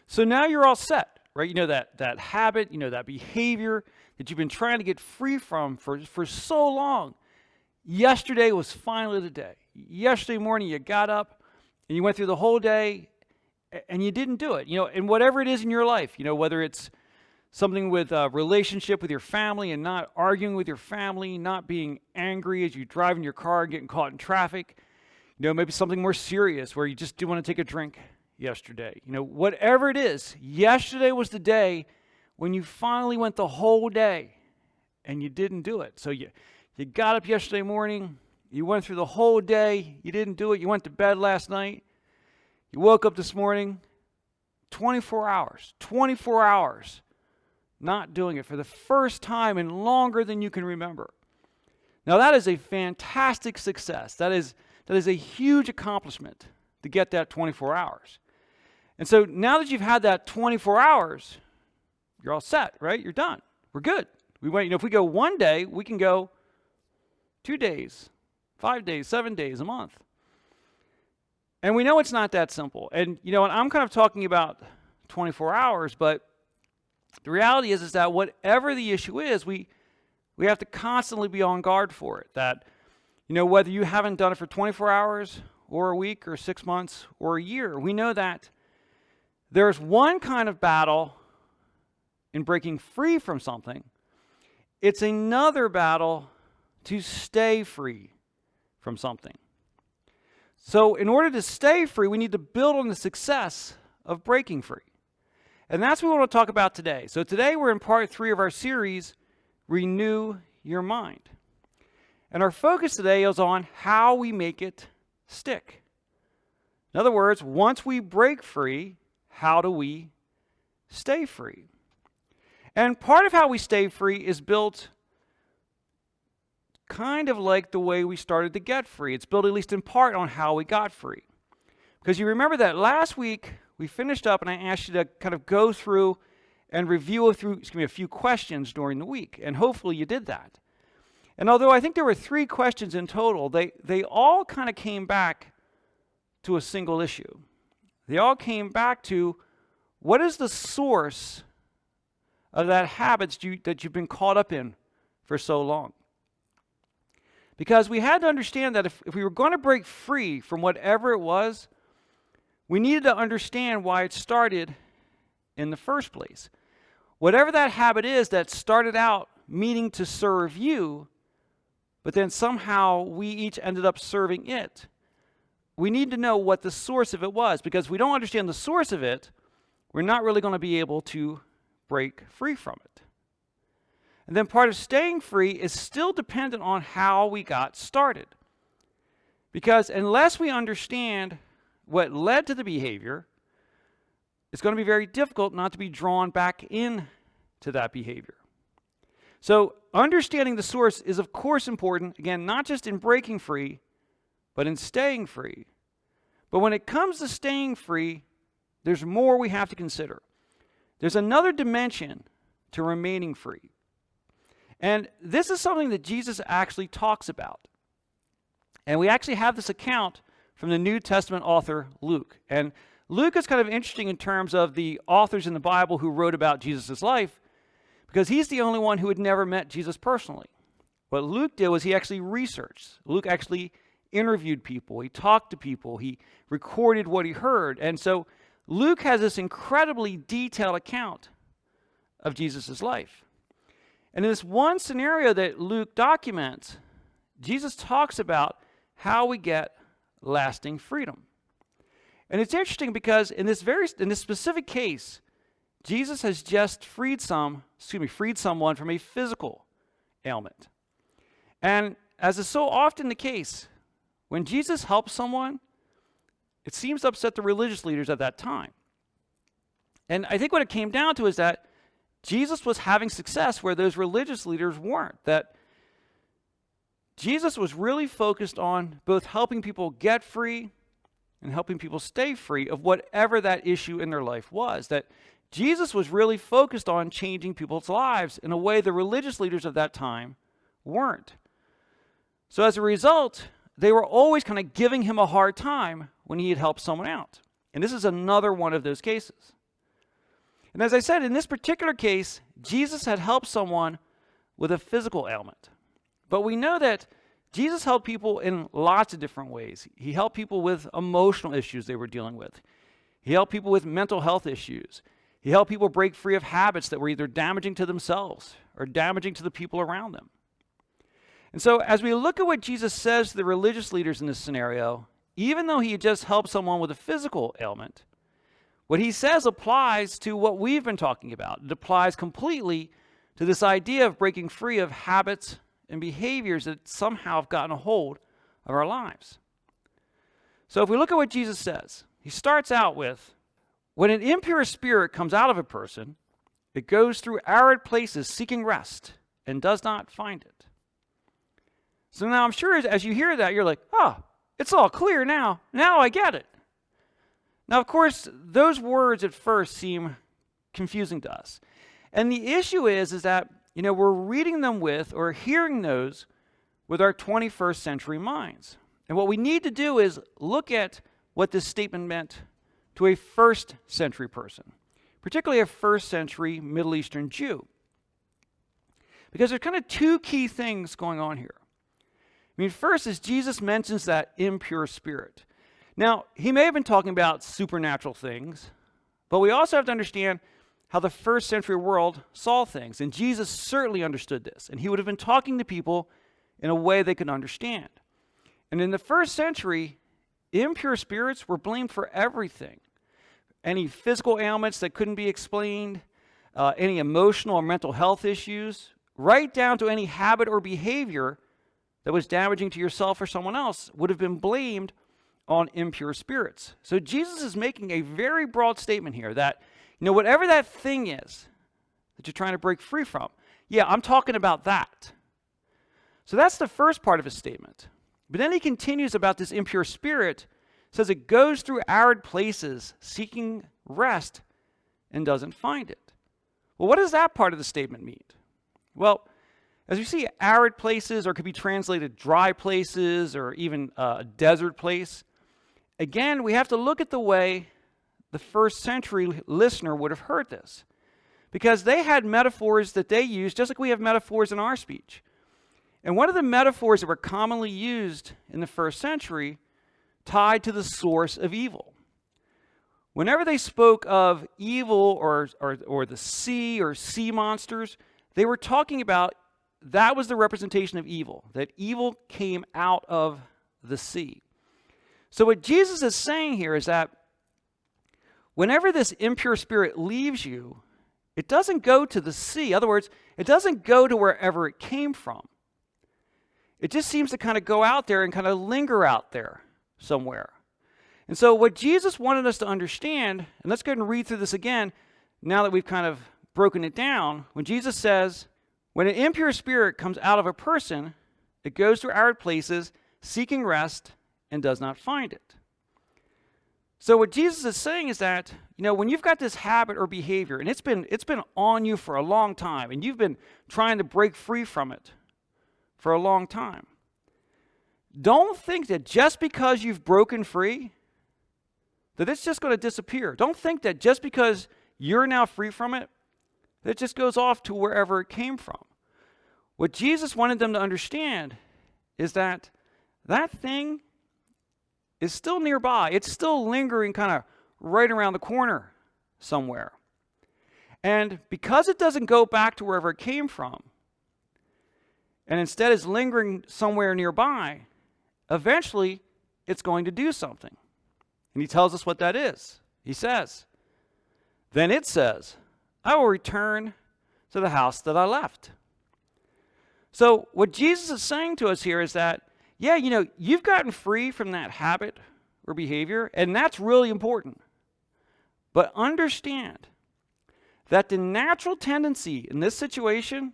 So now you're all set, right? You know that habit, you know that behavior that you've been trying to get free from for so long. Yesterday was finally the day. Yesterday morning you got up and you went through the whole day and you didn't do it. And whatever it is in your life, whether it's something with a relationship with your family and not arguing with your family, not being angry as you drive in your car and getting caught in traffic, maybe something more serious where you just do want to take a drink yesterday. Whatever it is, yesterday was the day when you finally went the whole day and you didn't do it. So you got up yesterday morning, you went through the whole day, you didn't do it, you went to bed last night, you woke up this morning, 24 hours not doing it for the first time in longer than you can remember. Now that is a fantastic success. That is a huge accomplishment to get that 24 hours. And so now that you've had that 24 hours, you're all set, right? You're done. We're good. If we go one day, we can go 2 days, 5 days, 7 days, a month. And we know it's not that simple. And I'm kind of talking about 24 hours, but the reality is that whatever the issue is, we have to constantly be on guard for it. That, whether you haven't done it for 24 hours or a week or 6 months or a year, we know that there's one kind of battle in breaking free from something. It's another battle to stay free from something. So in order to stay free, we need to build on the success of breaking free. And that's what we want to talk about today. So today we're in part 3 of our series, Renew Your Mind. And our focus today is on how we make it stick. In other words, once we break free, how do we stay free? And part of how we stay free is built kind of like the way we started to get free. It's built at least in part on how we got free. Because you remember that last week we finished up and I asked you to kind of go through and review a few questions during the week. And hopefully you did that. And although I think there were 3 questions in total, they all kind of came back to a single issue. They all came back to, what is the source of that habit that you've been caught up in for so long? Because we had to understand that if we were going to break free from whatever it was, we needed to understand why it started in the first place. Whatever that habit is that started out meaning to serve you, but then somehow we each ended up serving it. We need to know what the source of it was, because if we don't understand the source of it, we're not really going to be able to break free from it. And then part of staying free is still dependent on how we got started. Because unless we understand what led to the behavior, it's going to be very difficult not to be drawn back in to that behavior. So understanding the source is of course important, again, not just in breaking free, but in staying free. But when it comes to staying free, there's more we have to consider. There's another dimension to remaining free. And this is something that Jesus actually talks about. And we actually have this account from the New Testament author Luke. And Luke is kind of interesting in terms of the authors in the Bible who wrote about Jesus' life, because he's the only one who had never met Jesus personally. What Luke did was he actually researched. Luke actually interviewed people. He talked to people. He recorded what he heard. And so Luke has this incredibly detailed account of Jesus' life. And in this one scenario that Luke documents, Jesus talks about how we get lasting freedom. And it's interesting because in this specific case, Jesus has just freed someone from a physical ailment. And as is so often the case, when Jesus helps someone, it seems to upset the religious leaders at that time. And I think what it came down to is that Jesus was having success where those religious leaders weren't. That Jesus was really focused on both helping people get free and helping people stay free of whatever that issue in their life was. That Jesus was really focused on changing people's lives in a way the religious leaders of that time weren't. So as a result, they were always kind of giving him a hard time when he had helped someone out. And this is another one of those cases. And as I said, in this particular case, Jesus had helped someone with a physical ailment. But we know that Jesus helped people in lots of different ways. He helped people with emotional issues they were dealing with. He helped people with mental health issues. He helped people break free of habits that were either damaging to themselves or damaging to the people around them. And so as we look at what Jesus says to the religious leaders in this scenario, even though he had just helped someone with a physical ailment, what he says applies to what we've been talking about. It applies completely to this idea of breaking free of habits and behaviors that somehow have gotten a hold of our lives. So if we look at what Jesus says, he starts out with, when an impure spirit comes out of a person, it goes through arid places seeking rest and does not find it. So now I'm sure as you hear that, you're like, oh, it's all clear now. Now I get it. Now, of course, those words at first seem confusing to us. And the issue is that, we're reading them with or hearing those with our 21st century minds. And what we need to do is look at what this statement meant to a first century person, particularly a first century Middle Eastern Jew. Because there's kind of two key things going on here. First is Jesus mentions that impure spirit. Now, he may have been talking about supernatural things, but we also have to understand how the first century world saw things. And Jesus certainly understood this. And he would have been talking to people in a way they could understand. And in the first century, impure spirits were blamed for everything. Any physical ailments that couldn't be explained, any emotional or mental health issues, right down to any habit or behavior that was damaging to yourself or someone else would have been blamed on impure spirits. So Jesus is making a very broad statement here that, whatever that thing is that you're trying to break free from, yeah, I'm talking about that. So that's the first part of his statement. But then he continues about this impure spirit, says it goes through arid places seeking rest and doesn't find it. Well, what does that part of the statement mean? Well, as you see, arid places, or it could be translated dry places, or even a desert place. Again, we have to look at the way the first century listener would have heard this. Because they had metaphors that they used, just like we have metaphors in our speech. And one of the metaphors that were commonly used in the first century tied to the source of evil. Whenever they spoke of evil or the sea or sea monsters, they were talking about that was the representation of evil, that evil came out of the sea. So what Jesus is saying here is that whenever this impure spirit leaves you, it doesn't go to the sea. In other words, it doesn't go to wherever it came from. It just seems to kind of go out there and kind of linger out there somewhere. And so what Jesus wanted us to understand, and let's go ahead and read through this again, now that we've kind of broken it down. When Jesus says, when an impure spirit comes out of a person, it goes through arid places, seeking rest, and does not find it. So what Jesus is saying is that, when you've got this habit or behavior, and it's been on you for a long time, and you've been trying to break free from it for a long time, don't think that just because you've broken free, that it's just going to disappear. Don't think that just because you're now free from it, that it just goes off to wherever it came from. What Jesus wanted them to understand is that that thing is still nearby. It's still lingering kind of right around the corner somewhere. And because it doesn't go back to wherever it came from, and instead is lingering somewhere nearby, eventually it's going to do something. And he tells us what that is. He says, then it says, I will return to the house that I left. So what Jesus is saying to us here is that, yeah, you've gotten free from that habit or behavior, and that's really important. But understand that the natural tendency in this situation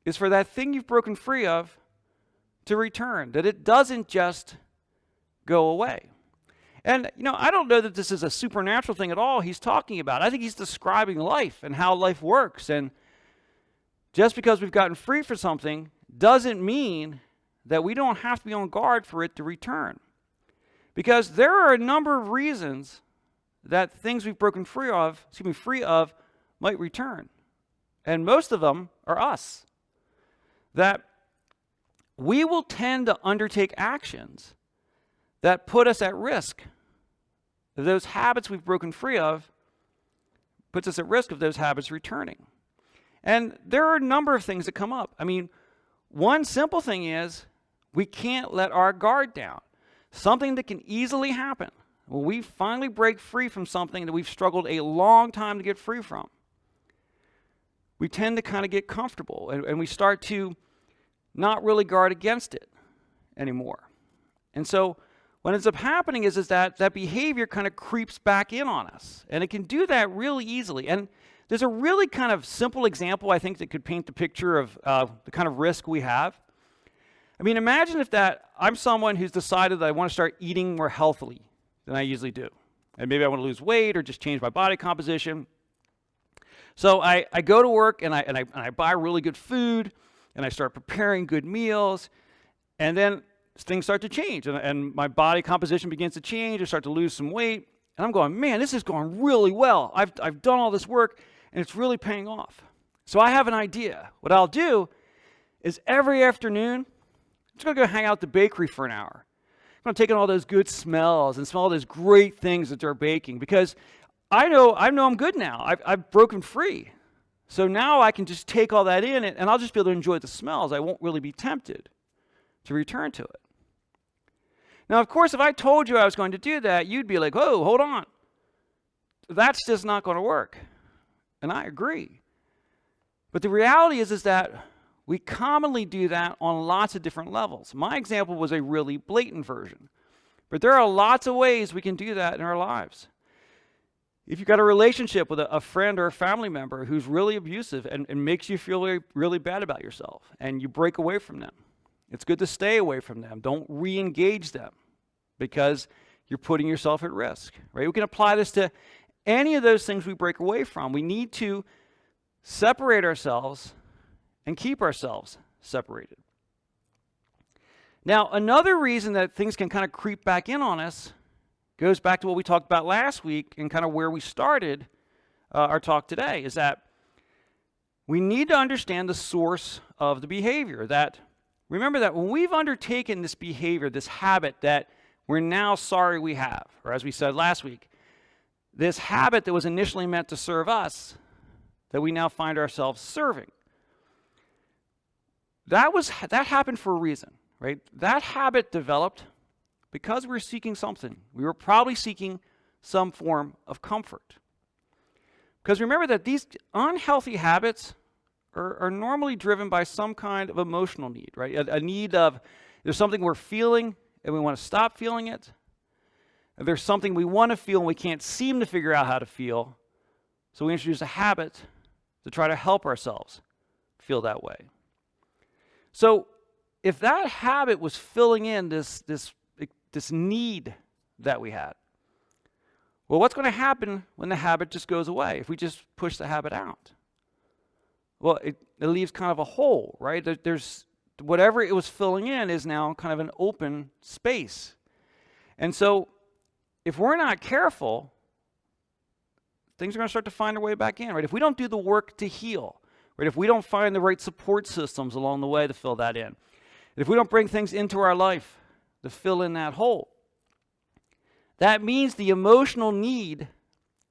is for that thing you've broken free of to return, that it doesn't just go away. And, I don't know that this is a supernatural thing at all he's talking about. I think he's describing life and how life works. And just because we've gotten free from something doesn't mean that we don't have to be on guard for it to return. Because there are a number of reasons that things we've broken free of might return. And most of them are us. That we will tend to undertake actions that put us at risk. Those habits we've broken free of puts us at risk of those habits returning. And there are a number of things that come up. I mean, one simple thing is we can't let our guard down. Something that can easily happen when we finally break free from something that we've struggled a long time to get free from. We tend to kind of get comfortable and we start to not really guard against it anymore. And so what ends up happening is that behavior kind of creeps back in on us. And it can do that really easily. And there's a really kind of simple example, I think, that could paint the picture of the kind of risk we have. I mean, imagine if I'm someone who's decided that I want to start eating more healthily than I usually do. And maybe I want to lose weight or just change my body composition. So I go to work and I buy really good food and I start preparing good meals. And then things start to change and my body composition begins to change. I start to lose some weight. And I'm going, man, this is going really well. I've done all this work and it's really paying off. So I have an idea. What I'll do is every afternoon, I'm just going to go hang out at the bakery for an hour. I'm going to take in all those good smells and smell all those great things that they're baking because I know I'm good now. I've broken free. So now I can just take all that in and I'll just be able to enjoy the smells. I won't really be tempted to return to it. Now, of course, if I told you I was going to do that, you'd be like, oh, hold on. That's just not going to work. And I agree. But the reality is that we commonly do that on lots of different levels. My example was a really blatant version. But there are lots of ways we can do that in our lives. If you've got a relationship with a friend or a family member who's really abusive and makes you feel really, really bad about yourself, and you break away from them, it's good to stay away from them. Don't re-engage them because you're putting yourself at risk, right? We can apply this to any of those things we break away from. We need to separate ourselves and keep ourselves separated. Now, another reason that things can kind of creep back in on us goes back to what we talked about last week and kind of where we started our talk today, is that we need to understand the source of the behavior. Remember that when we've undertaken this behavior, this habit that we're now sorry we have, or as we said last week, this habit that was initially meant to serve us, that we now find ourselves serving. That happened for a reason, right? That habit developed because we were seeking something. We were probably seeking some form of comfort. Because remember that these unhealthy habits are normally driven by some kind of emotional need, right? A need of, there's something we're feeling and we want to stop feeling it. If there's something we want to feel and we can't seem to figure out how to feel, so we introduce a habit to try to help ourselves feel that way. So if that habit was filling in this need that we had, well, what's going to happen when the habit just goes away, if we just push the habit out? Well, it leaves kind of a hole, right? There's whatever it was filling in is now kind of an open space. And so if we're not careful, things are going to start to find their way back in, right? If we don't do the work to heal, right? If we don't find the right support systems along the way to fill that in, if we don't bring things into our life to fill in that hole, that means the emotional need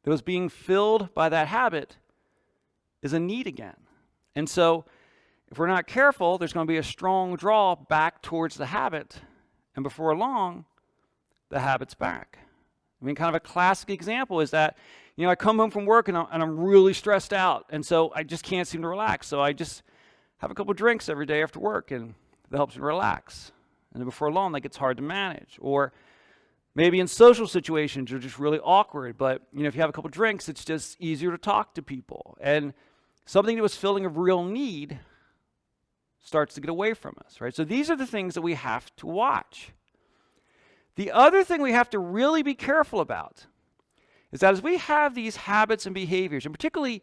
that was being filled by that habit is a need again. And so if we're not careful, there's going to be a strong draw back towards the habit. And before long, the habit's back. I mean, kind of a classic example is that, I come home from work and I'm really stressed out. And so I just can't seem to relax. So I just have a couple drinks every day after work and that helps me relax. And then before long, that gets hard to manage. Or maybe in social situations, you're just really awkward. But, if you have a couple drinks, it's just easier to talk to people. And something that was filling a real need starts to get away from us, right? So these are the things that we have to watch. The other thing we have to really be careful about is that as we have these habits and behaviors, and particularly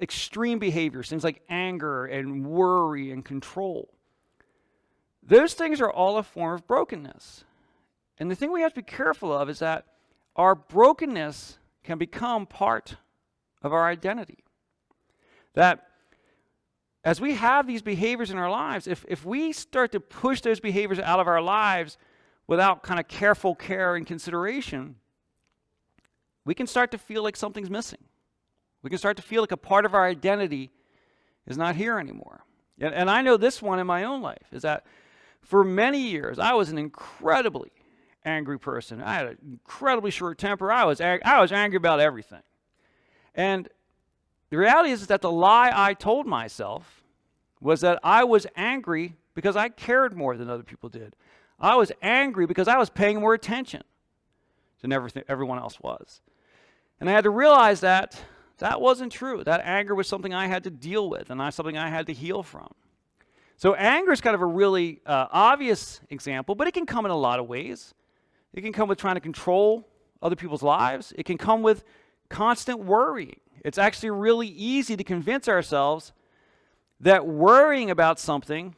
extreme behaviors, things like anger and worry and control, those things are all a form of brokenness. And the thing we have to be careful of is that our brokenness can become part of our identity. That as we have these behaviors in our lives, if we start to push those behaviors out of our lives without kind of careful care and consideration, we can start to feel like something's missing. We can start to feel like a part of our identity is not here anymore. And I know this one in my own life, is that for many years, I was an incredibly angry person. I had an incredibly short temper. I was angry about everything. And the reality is that the lie I told myself was that I was angry because I cared more than other people did. I was angry because I was paying more attention than everyone else was. And I had to realize that that wasn't true. That anger was something I had to deal with and not something I had to heal from. So anger is kind of a really obvious example, but it can come in a lot of ways. It can come with trying to control other people's lives. It can come with constant worrying. It's actually really easy to convince ourselves that worrying about something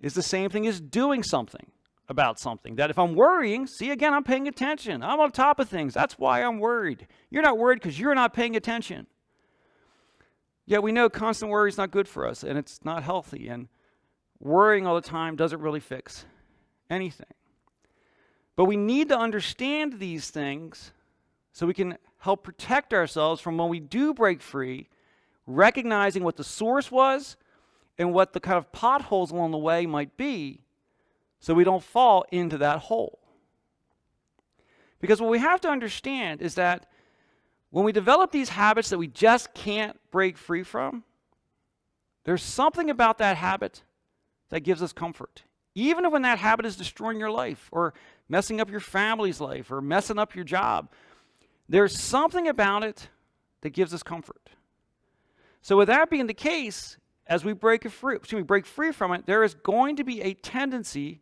is the same thing as doing something about something. That if I'm worrying, see, again, I'm paying attention. I'm on top of things. That's why I'm worried. You're not worried because you're not paying attention. Yet we know constant worry is not good for us, and it's not healthy, and worrying all the time doesn't really fix anything. But we need to understand these things so we can help protect ourselves from when we do break free, recognizing what the source was and what the kind of potholes along the way might be, so we don't fall into that hole. Because what we have to understand is that when we develop these habits that we just can't break free from, there's something about that habit that gives us comfort. Even when that habit is destroying your life or messing up your family's life or messing up your job, there's something about it that gives us comfort. So with that being the case, as we break free from it, there is going to be a tendency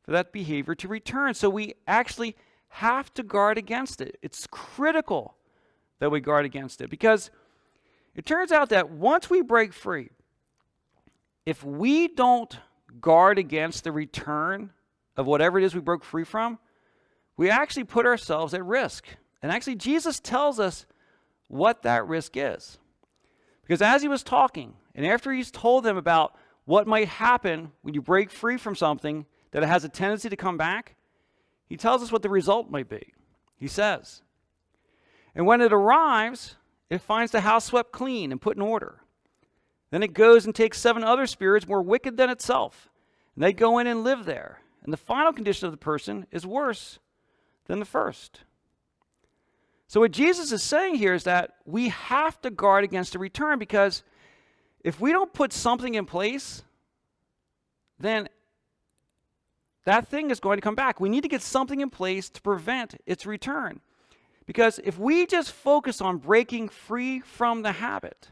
for that behavior to return. So we actually have to guard against it. It's critical that we guard against it, because it turns out that once we break free, if we don't guard against the return of whatever it is we broke free from, we actually put ourselves at risk. And actually, Jesus tells us what that risk is. Because as he was talking, and after he's told them about what might happen when you break free from something that it has a tendency to come back, he tells us what the result might be. He says, "And when it arrives, it finds the house swept clean and put in order. Then it goes and takes 7 other spirits more wicked than itself, and they go in and live there. And the final condition of the person is worse than the first." So what Jesus is saying here is that we have to guard against a return, because if we don't put something in place, then that thing is going to come back. We need to get something in place to prevent its return. Because if we just focus on breaking free from the habit,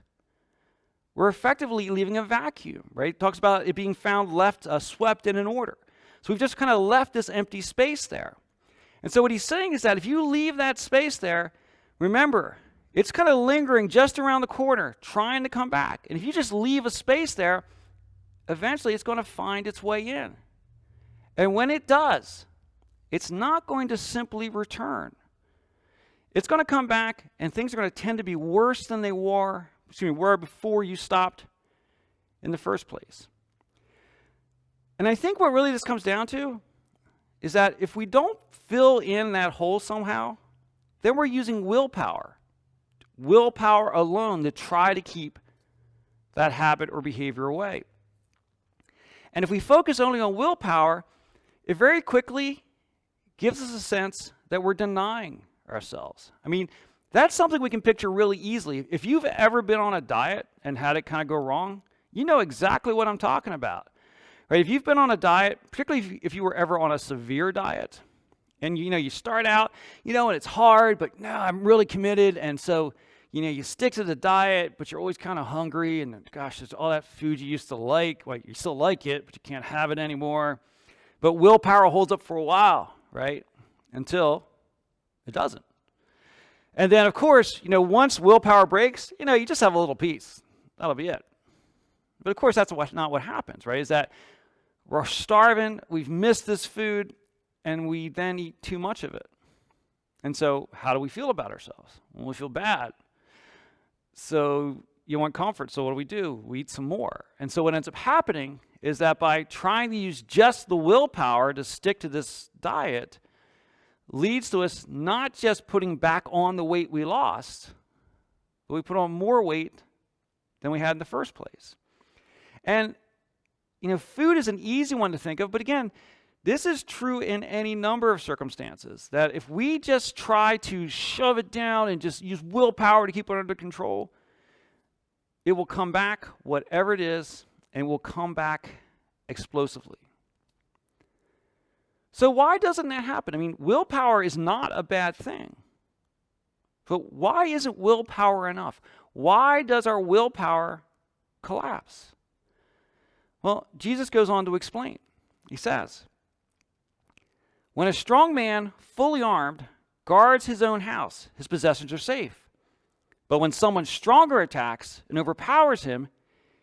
we're effectively leaving a vacuum, right? It talks about it being found left swept and in order. So we've just kind of left this empty space there. And so what he's saying is that if you leave that space there, remember, it's kind of lingering just around the corner, trying to come back. And if you just leave a space there, eventually it's going to find its way in. And when it does, it's not going to simply return. It's going to come back, and things are going to tend to be worse than they were before you stopped in the first place. And I think what really this comes down to is that if we don't fill in that hole somehow, then we're using willpower alone to try to keep that habit or behavior away. And if we focus only on willpower, it very quickly gives us a sense that we're denying ourselves. I mean, that's something we can picture really easily. If you've ever been on a diet and had it kind of go wrong, you know exactly what I'm talking about. Right? If you've been on a diet, particularly if you were ever on a severe diet, and you start out, and it's hard, but no, I'm really committed, and so you stick to the diet, but you're always kind of hungry, and gosh, there's all that food you used to like. Well, you still like it, but you can't have it anymore. But willpower holds up for a while, right? Until it doesn't. And then, of course, once willpower breaks, you just have a little piece. That'll be it. But of course, that's not what happens, right? Is that we're starving, we've missed this food, and we then eat too much of it. And so how do we feel about ourselves? Well, we feel bad. So you want comfort. So what do? We eat some more. And so what ends up happening is that by trying to use just the willpower to stick to this diet leads to us not just putting back on the weight we lost, but we put on more weight than we had in the first place. And, food is an easy one to think of, but again, this is true in any number of circumstances, that if we just try to shove it down and just use willpower to keep it under control, it will come back, whatever it is, and will come back explosively. So why doesn't that happen? I mean, willpower is not a bad thing. But why isn't willpower enough? Why does our willpower collapse? Well, Jesus goes on to explain. He says, when a strong man, fully armed, guards his own house, his possessions are safe. But when someone stronger attacks and overpowers him,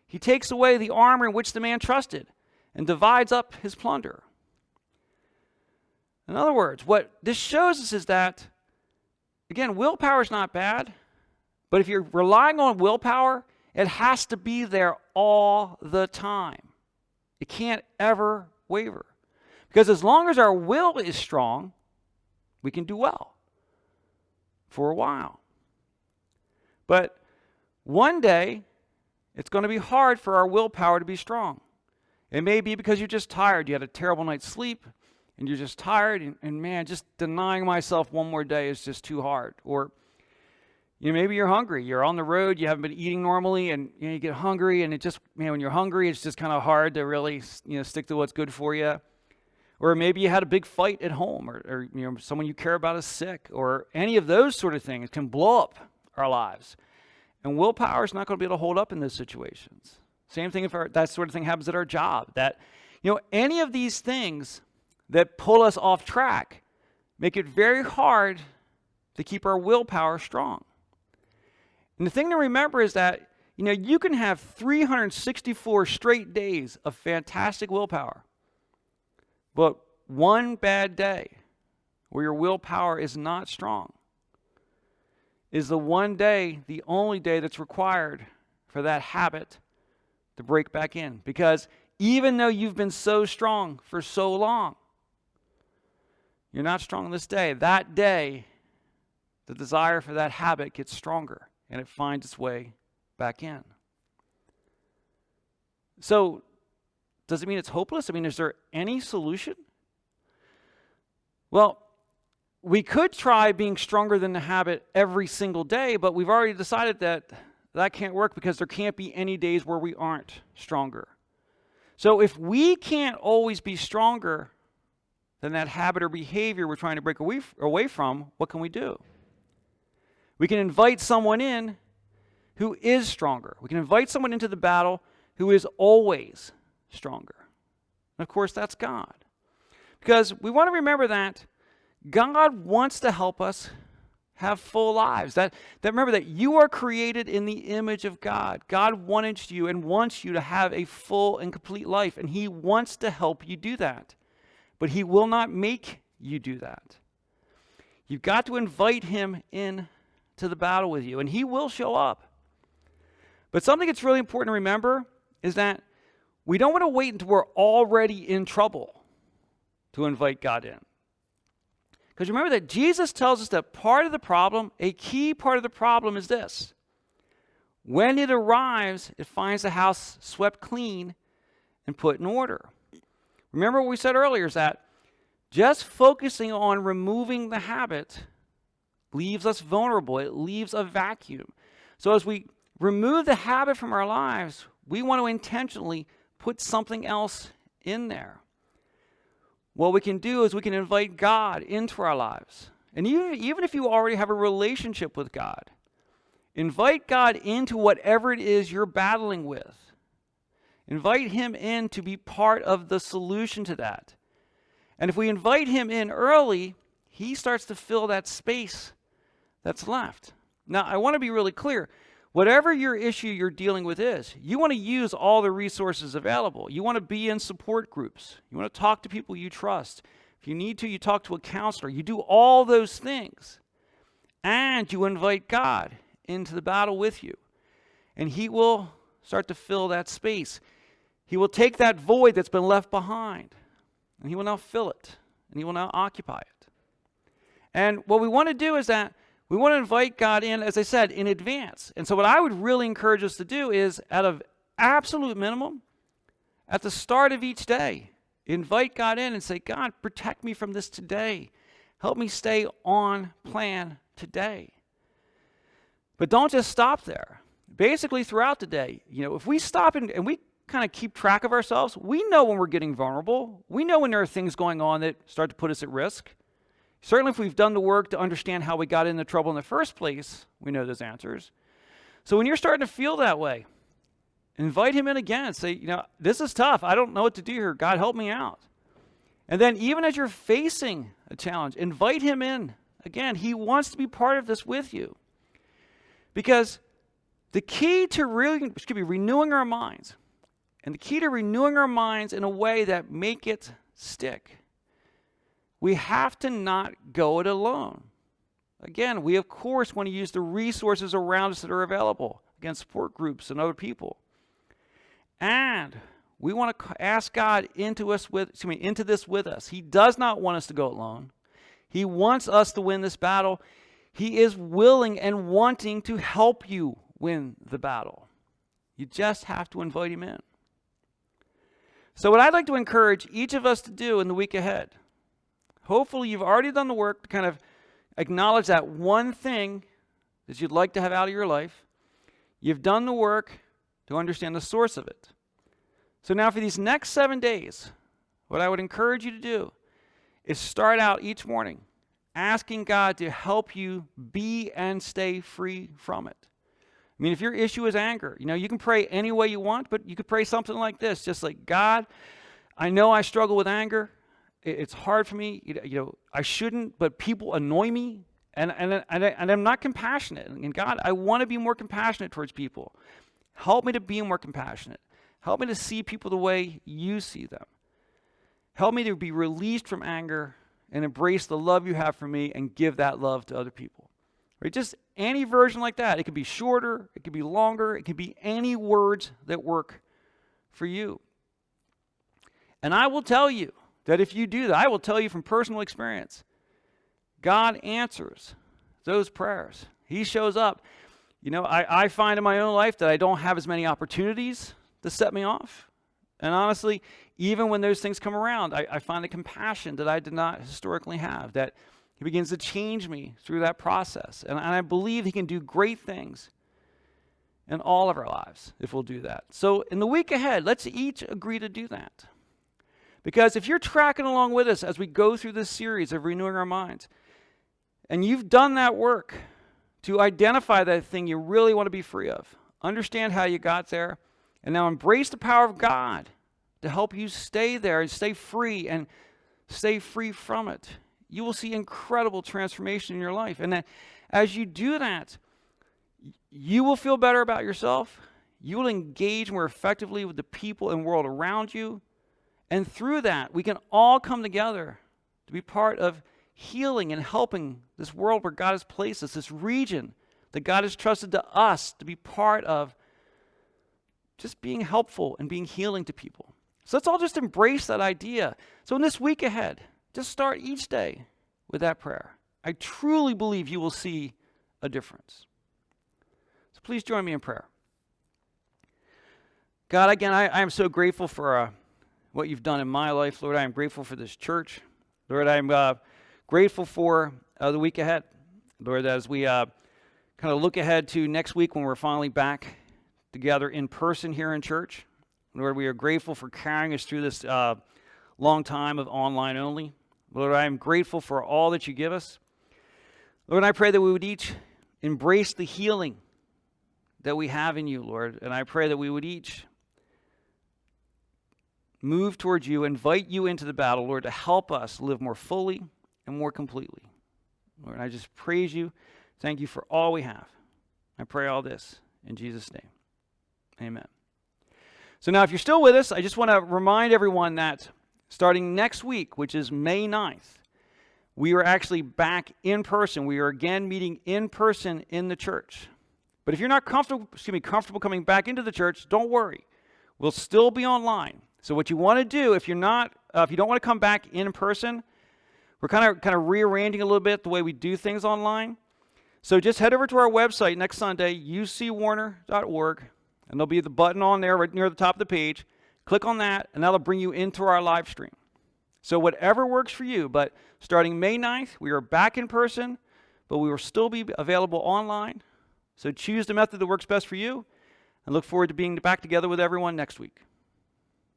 he takes away the armor in which the man trusted and divides up his plunder. In other words, what this shows us is that, again, willpower is not bad, but if you're relying on willpower, it has to be there all the time. It can't ever waver. Because as long as our will is strong, we can do well for a while. But one day, it's going to be hard for our willpower to be strong. It may be because you're just tired. You had a terrible night's sleep, and you're just tired, and man, just denying myself one more day is just too hard. Or maybe you're hungry. You're on the road. You haven't been eating normally, and you get hungry, and it just, when you're hungry, it's just kind of hard to really, stick to what's good for you. Or maybe you had a big fight at home, or someone you care about is sick, or any of those sort of things can blow up our lives. And willpower is not going to be able to hold up in those situations. Same thing if that sort of thing happens at our job. That, any of these things that pull us off track make it very hard to keep our willpower strong. And the thing to remember is that, you can have 364 straight days of fantastic willpower, but one bad day where your willpower is not strong is the one day, the only day that's required for that habit to break back in. Because even though you've been so strong for so long, you're not strong this day. That day, the desire for that habit gets stronger and it finds its way back in. So, does it mean it's hopeless? I mean, is there any solution? Well, we could try being stronger than the habit every single day, but we've already decided that that can't work because there can't be any days where we aren't stronger. So if we can't always be stronger than that habit or behavior we're trying to break away from, what can we do? We can invite someone in who is stronger. We can invite someone into the battle who is always stronger. And of course, that's God. Because we want to remember that God wants to help us have full lives. That remember that you are created in the image of God. God wanted you and wants you to have a full and complete life, and He wants to help you do that. But He will not make you do that. You've got to invite Him in to the battle with you, and He will show up. But something that's really important to remember is that we don't want to wait until we're already in trouble to invite God in. Because remember that Jesus tells us that part of the problem, a key part of the problem is this. When it arrives, it finds the house swept clean and put in order. Remember what we said earlier is that just focusing on removing the habit leaves us vulnerable. It leaves a vacuum. So as we remove the habit from our lives, we want to intentionally put something else in there. What we can do is we can invite God into our lives. And even if you already have a relationship with God, invite God into whatever it is you're battling with. Invite Him in to be part of the solution to that. And if we invite Him in early, He starts to fill that space that's left. Now, I want to be really clear. Whatever your issue you're dealing with is, you want to use all the resources available. You want to be in support groups. You want to talk to people you trust. If you need to, you talk to a counselor. You do all those things. And you invite God into the battle with you. And he will start to fill that space. He will take that void that's been left behind, and he will now fill it, and he will now occupy it. And what we want to do is that we want to invite God in, as I said, in advance. And so what I would really encourage us to do is, at an absolute minimum, at the start of each day, invite God in and say, God, protect me from this today. Help me stay on plan today. But don't just stop there. Basically, throughout the day, if we stop and we kind of keep track of ourselves, we know when we're getting vulnerable. We know when there are things going on that start to put us at risk. Certainly, if we've done the work to understand how we got into trouble in the first place, we know those answers. So when you're starting to feel that way, invite him in again. Say, this is tough. I don't know what to do here. God, help me out. And then even as you're facing a challenge, invite him in again. He wants to be part of this with you. Because the key to renewing our minds, and the key to renewing our minds in a way that make it stick, we have to not go it alone. Again, we of course want to use the resources around us that are available, again, support groups and other people. And we want to ask God into this with us. He does not want us to go alone. He wants us to win this battle. He is willing and wanting to help you win the battle. You just have to invite him in. So what I'd like to encourage each of us to do in the week ahead, hopefully you've already done the work to kind of acknowledge that one thing that you'd like to have out of your life. You've done the work to understand the source of it. So now for these next 7 days, what I would encourage you to do is start out each morning asking God to help you be and stay free from it. I mean, if your issue is anger, you can pray any way you want, but you could pray something like this, just like, God, I know I struggle with anger. It's hard for me. I shouldn't, but people annoy me, and I'm not compassionate. And God, I want to be more compassionate towards people. Help me to be more compassionate. Help me to see people the way you see them. Help me to be released from anger and embrace the love you have for me and give that love to other people. Right? Just any version like that. It could be shorter, it could be longer, it could be any words that work for you. And I will tell you that if you do that, I will tell you from personal experience, God answers those prayers. He shows up. I find in my own life that I don't have as many opportunities to set me off. And honestly, even when those things come around, I find the compassion that I did not historically have, that he begins to change me through that process. And I believe he can do great things in all of our lives if we'll do that. So in the week ahead, let's each agree to do that. Because if you're tracking along with us as we go through this series of renewing our minds, and you've done that work to identify that thing you really want to be free of, understand how you got there, and now embrace the power of God to help you stay there and stay free and stay free from it, you will see incredible transformation in your life. And that as you do that, you will feel better about yourself. You will engage more effectively with the people and world around you. And through that, we can all come together to be part of healing and helping this world where God has placed us, this region that God has trusted to us to be part of, just being helpful and being healing to people. So let's all just embrace that idea. So in this week ahead, just start each day with that prayer. I truly believe you will see a difference. So please join me in prayer. God, again, I am so grateful for what you've done in my life. Lord, I am grateful for this church. Lord, I'm grateful for the week ahead. Lord, as we kind of look ahead to next week when we're finally back together in person here in church. Lord, we are grateful for carrying us through this long time of online only. Lord, I am grateful for all that you give us. Lord, I pray that we would each embrace the healing that we have in you, Lord. And I pray that we would each move towards you, invite you into the battle, Lord, to help us live more fully and more completely. Lord, I just praise you. Thank you for all we have. I pray all this in Jesus' name. Amen. So now if you're still with us, I just want to remind everyone that Starting next week, which is May 9th, we are actually back in person. We are again meeting in person in the church. But if you're not comfortable coming back into the church, don't worry. We'll still be online. So what you want to do, if you don't want to come back in person, we're kind of rearranging a little bit the way we do things online. So just head over to our website next Sunday, ucwarner.org, and there'll be the button on there right near the top of the page. Click on that, and that'll bring you into our live stream. So whatever works for you, but starting May 9th, we are back in person, but we will still be available online. So choose the method that works best for you, and look forward to being back together with everyone next week.